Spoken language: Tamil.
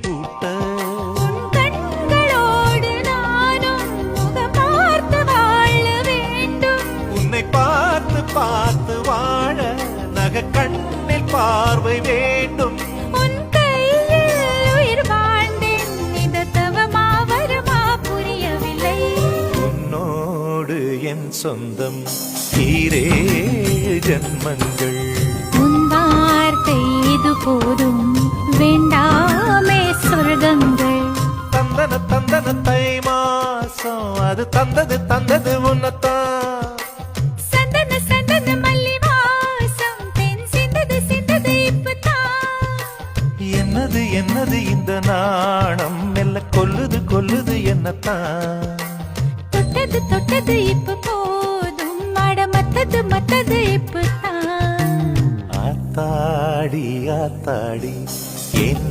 பூட்ட உன் கண்களோடு நானும் முகம் பார்த்து வாழ வேண்டும். உன்னை பார்த்து பார்த்து வாழ நக கண்ணில் பார்வை வேண்டும். உன் கையில் உயிர் வாழ்ந்தேன், இது தவமா வருமா புரியவில்லை. உன்னோடு என் சொந்தம் ஈரேழு ஜன்மங்கள். உன் வார்த்தை இது போதும், வேண்டாமே சொர்க்கங்கள். தந்தன தந்தன தை மாசம் அது தந்தது உன்னத்தான். சந்தன சந்தன மல்லி வாசம் தென் சிந்தது இப்பதான். என்னது என்னது இந்த நாணம் மெல்ல கொல்லுது என்னத்தான். தொட்டது இப்ப போதும், அட மத்தது இப்பதான். ஆத்தாடி ஆத்தாடி என்